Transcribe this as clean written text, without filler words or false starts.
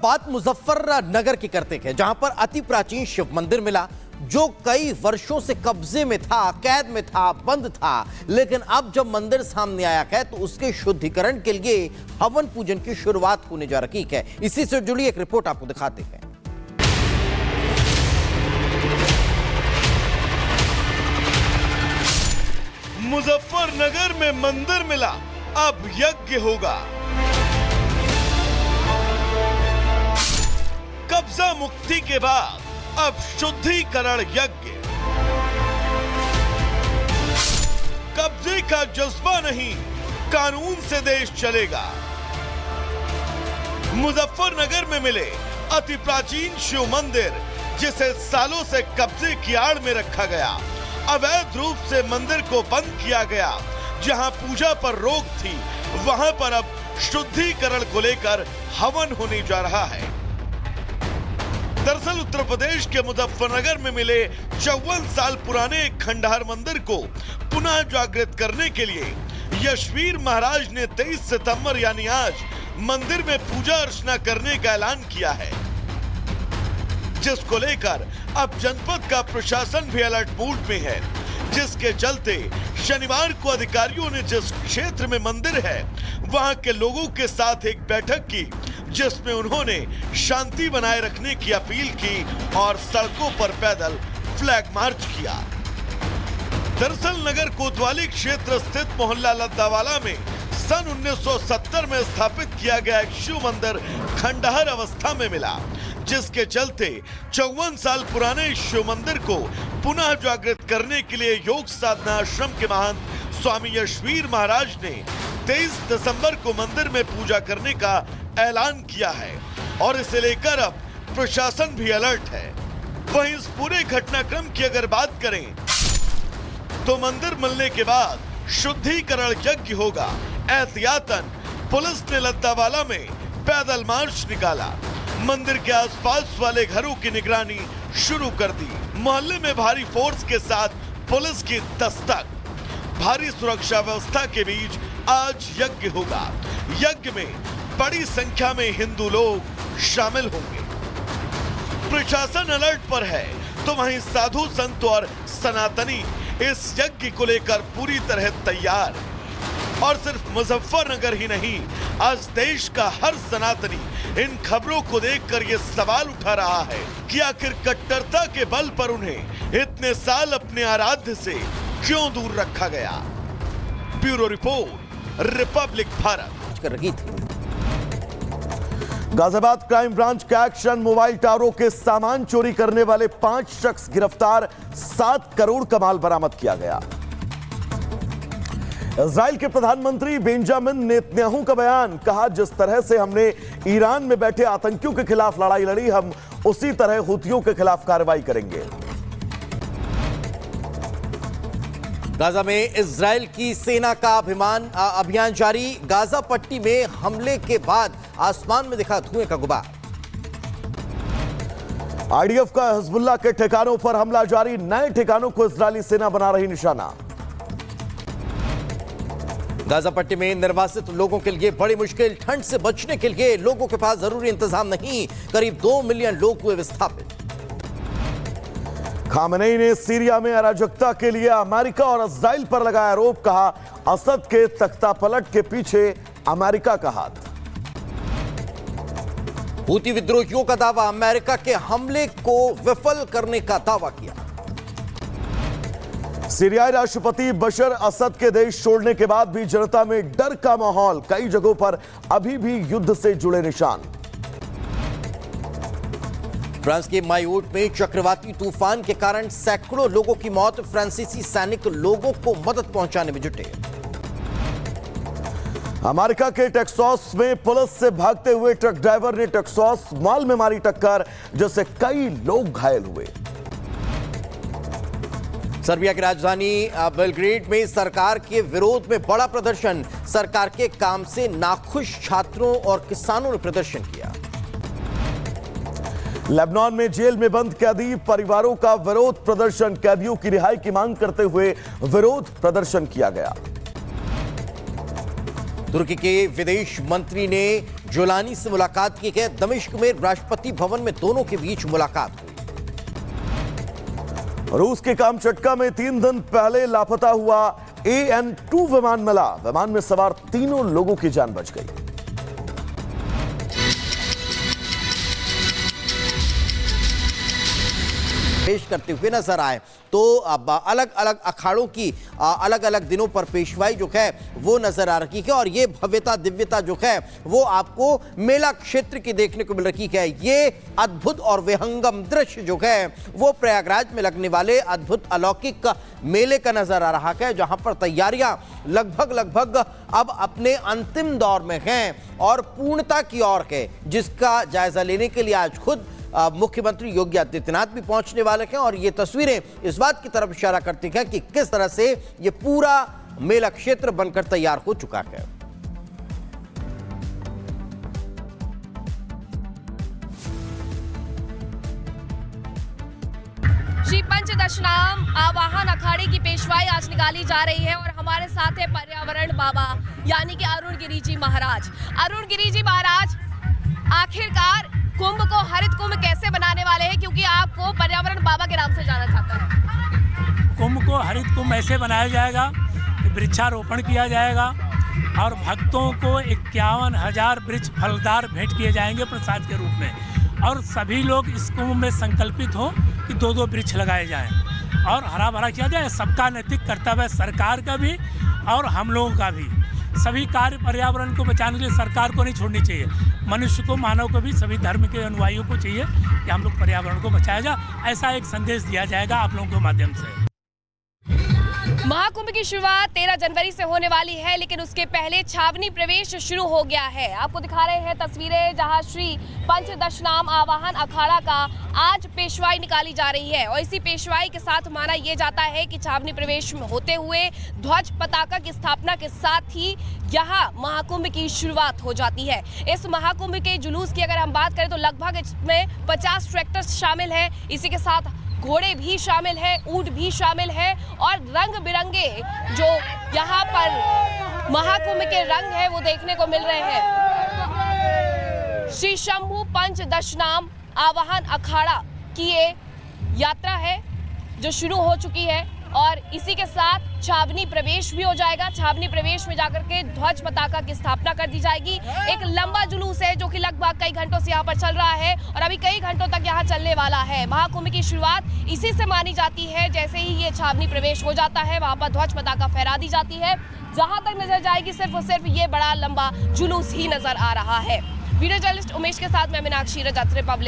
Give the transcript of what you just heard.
बात मुजफ्फरनगर की करते हैं, जहां पर अति प्राचीन शिव मंदिर मिला जो कई वर्षों से कब्जे में था, कैद में था, बंद था। लेकिन अब जब मंदिर सामने आया है तो उसके शुद्धिकरण के लिए हवन पूजन की शुरुआत होने जा रही है। इसी से जुड़ी एक रिपोर्ट आपको दिखाते हैं। मुजफ्फरनगर में मंदिर मिला, अब यज्ञ होगा। कब्जा मुक्ति के बाद अब शुद्धिकरण यज्ञ। कब्जे का जज्बा नहीं, कानून से देश चलेगा। मुजफ्फरनगर में मिले अति प्राचीन शिव मंदिर, जिसे सालों से कब्जे की आड़ में रखा गया, अवैध रूप से मंदिर को बंद किया गया। जहां पूजा पर रोक थी, वहां पर अब शुद्धिकरण को लेकर हवन होने जा रहा है। दरअसल उत्तर प्रदेश के मुजफ्फरनगर में मिले 54 साल पुराने एक खंडहर मंदिर को पुनः जागृत करने के लिए यशवीर महाराज ने 23 सितंबर यानी आज मंदिर में पूजा अर्चना करने का ऐलान किया है, जिसको लेकर अब जनपद का प्रशासन भी अलर्ट मूड में है। जिसके चलते शनिवार को अधिकारियों ने जिस क्षेत्र में मंदिर है वहां के लोगों के साथ एक बैठक की, जिसमें उन्होंने शांति बनाए रखने की अपील की और सड़कों पर पैदल फ्लैग मार्च किया। दरअसल नगर कोतवाली क्षेत्र स्थित मोहल्ला लद्दावाला में सन 1970 में स्थापित किया गया एक शिव मंदिर खंडहर अवस्था में मिला, जिसके चलते 54 साल पुराने शिव मंदिर को पुनः जागृत करने के लिए योग साधना आश्रम के महंत स्वामी यशवीर महाराज ने 23 दिसंबर को मंदिर में पूजा करने का ऐलान किया है और इसे लेकर अब प्रशासन भी अलर्ट है। वहीं इस पूरे घटनाक्रम की अगर बात करें तो मंदिर मिलने के बाद शुद्धिकरण यज्ञ होगा। एहतियातन पुलिस ने लद्दावाला में पैदल मार्च निकाला, मंदिर के आसपास वाले घरों की निगरानी शुरू कर दी। मोहल्ले में भारी फोर्स के साथ पुलिस की दस्तक, भारी सुरक्षा व्यवस्था के बीच आज यज्ञ होगा। यज्ञ में बड़ी संख्या में हिंदू लोग शामिल होंगे। प्रशासन अलर्ट पर है तो वहीं साधु संत और सनातनी इस यज्ञ को लेकर पूरी तरह तैयार। और सिर्फ मुजफ्फरनगर ही नहीं, आज देश का हर सनातनी इन खबरों को देखकर यह सवाल उठा रहा है कि आखिर कट्टरता के बल पर उन्हें इतने साल अपने आराध्य से क्यों दूर रखा गया। Bureau report, Republic Bharat. कर रही थी गाजियाबाद क्राइम ब्रांच का एक्शन, मोबाइल टावरों के सामान चोरी करने वाले 5 शख्स गिरफ्तार, 7 करोड़ का माल बरामद किया गया। इजराइल के प्रधानमंत्री बेंजामिन नेतन्याहू का बयान, कहा जिस तरह से हमने ईरान में बैठे आतंकियों के खिलाफ लड़ाई लड़ी, हम उसी तरह हुतियों के खिलाफ कार्रवाई करेंगे। गाजा में इजराइल की सेना का अभियान जारी। गाजा पट्टी में हमले के बाद आसमान में दिखा धुएं का गुबार। आईडीएफ का हिजबुल्लाह के ठिकानों पर हमला जारी, नए ठिकानों को इजरायली सेना बना रही निशाना। गाजा पट्टी में निर्वासित लोगों के लिए बड़ी मुश्किल, ठंड से बचने के लिए लोगों के पास जरूरी इंतजाम नहीं, करीब 2 मिलियन लोग हुए विस्थापित। खामेनेई ने सीरिया में अराजकता के लिए अमेरिका और इजराइल पर लगाया आरोप, कहा असद के तख्तापलट के पीछे अमेरिका का हाथ। हूती विद्रोहियों का दावा, अमेरिका के हमले को विफल करने का दावा किया। सीरियाई राष्ट्रपति बशर असद के देश छोड़ने के बाद भी जनता में डर का माहौल, कई जगहों पर अभी भी युद्ध से जुड़े निशान। फ्रांस के मायोट में चक्रवाती तूफान के कारण सैकड़ों लोगों की मौत, फ्रांसीसी सैनिक लोगों को मदद पहुंचाने में जुटे। अमेरिका के टेक्सास में पुलिस से भागते हुए ट्रक ड्राइवर ने टेक्सास मॉल में मारी टक्कर, जिससे कई लोग घायल हुए। सर्बिया की राजधानी बेलग्रेड में सरकार के विरोध में बड़ा प्रदर्शन, सरकार के काम से नाखुश छात्रों और किसानों ने प्रदर्शन किया। लेबनान में जेल में बंद कैदी परिवारों का विरोध प्रदर्शन, कैदियों की रिहाई की मांग करते हुए विरोध प्रदर्शन किया गया। तुर्की के विदेश मंत्री ने जोलानी से मुलाकात की गई। दमिश्क में राष्ट्रपति भवन में दोनों के बीच मुलाकात हुई। रूस के कामचटका में 3 दिन पहले लापता हुआ AN-2 विमान मिला। विमान में सवार तीनों लोगों की जान बच गई। पेश करते हुए नजर आए तो अब अलग अलग अखाड़ों की अलग अलग दिनों पर पेशवाई जो है वो नजर आ रही है और ये भव्यता दिव्यता जो है वो आपको मेला क्षेत्र की देखने को मिल रही है। ये अद्भुत और विहंगम दृश्य जो है वो प्रयागराज में लगने वाले अद्भुत अलौकिक मेले का नजर आ रहा है, जहां पर तैयारियां लगभग अब अपने अंतिम दौर में हैं और पूर्णता की ओर है, जिसका जायजा लेने के लिए आज खुद मुख्यमंत्री योगी आदित्यनाथ भी पहुंचने वाले हैं। और ये तस्वीरें इस बात की तरफ इशारा करती हैं कि किस तरह से ये पूरा मेला क्षेत्र बनकर तैयार हो चुका है। श्री पंचदशनाम आवाहन अखाड़े की पेशवाई आज निकाली जा रही है और हमारे साथ है पर्यावरण बाबा यानी कि अरुण गिरी जी महाराज। अरुण गिरी जी महाराज, आखिरकार कुंभ को हरित कुंभ कैसे बनाने वाले हैं, क्योंकि आपको पर्यावरण बाबा के नाम से जाना जाता है। कुंभ को हरित कुंभ ऐसे बनाया जाएगा कि वृक्षारोपण किया जाएगा और भक्तों को 51,000 वृक्ष फलदार भेंट किए जाएंगे प्रसाद के रूप में। और सभी लोग इस कुंभ में संकल्पित हो कि 2-2 वृक्ष लगाए जाएं और हरा भरा किया जाए। सबका नैतिक कर्तव्य है, सरकार का भी और हम लोगों का भी। सभी कार्य पर्यावरण को बचाने के लिए सरकार को नहीं छोड़नी चाहिए, मनुष्य को, मानव को भी, सभी धर्म के अनुयायियों को चाहिए कि हम लोग पर्यावरण को बचाया जाए। ऐसा एक संदेश दिया जाएगा आप लोगों के माध्यम से। महाकुंभ की शुरुआत 13 जनवरी से होने वाली है, लेकिन उसके पहले छावनी प्रवेश शुरू हो गया है। आपको दिखा रहे हैं तस्वीरें जहां श्री पंचदशनाम आवाहन अखाड़ा का आज पेशवाई निकाली जा रही है और इसी पेशवाई के साथ माना यह जाता है कि छावनी प्रवेश में होते हुए ध्वज पताका की स्थापना के साथ ही यहाँ महाकुंभ की शुरुआत हो जाती है। इस महाकुंभ के जुलूस की अगर हम बात करें तो लगभग इसमें 50 ट्रैक्टर शामिल है, इसी के साथ घोड़े भी शामिल है, ऊंट भी शामिल है और रंग बिरंगे जो यहाँ पर महाकुंभ के रंग है वो देखने को मिल रहे हैं। श्री शंभू पंचदशनाम आवाहन अखाड़ा की ये यात्रा है जो शुरू हो चुकी है और इसी के साथ छावनी प्रवेश भी हो जाएगा। छावनी प्रवेश में जाकर के ध्वज पताका की स्थापना कर दी जाएगी। एक लंबा जुलूस है जो कि लगभग कई घंटों से यहाँ पर चल रहा है और अभी कई घंटों तक यहाँ चलने वाला है। महाकुंभ की शुरुआत इसी से मानी जाती है, जैसे ही ये छावनी प्रवेश हो जाता है वहाँ पर ध्वज पताका फहरा दी जाती है। जहाँ तक नजर जाएगी सिर्फ और सिर्फ ये बड़ा लंबा जुलूस ही नजर आ रहा है। वीडियो जर्नलिस्ट उमेश के साथ मैं मीनाक्षी, रजत रिपब्लिक।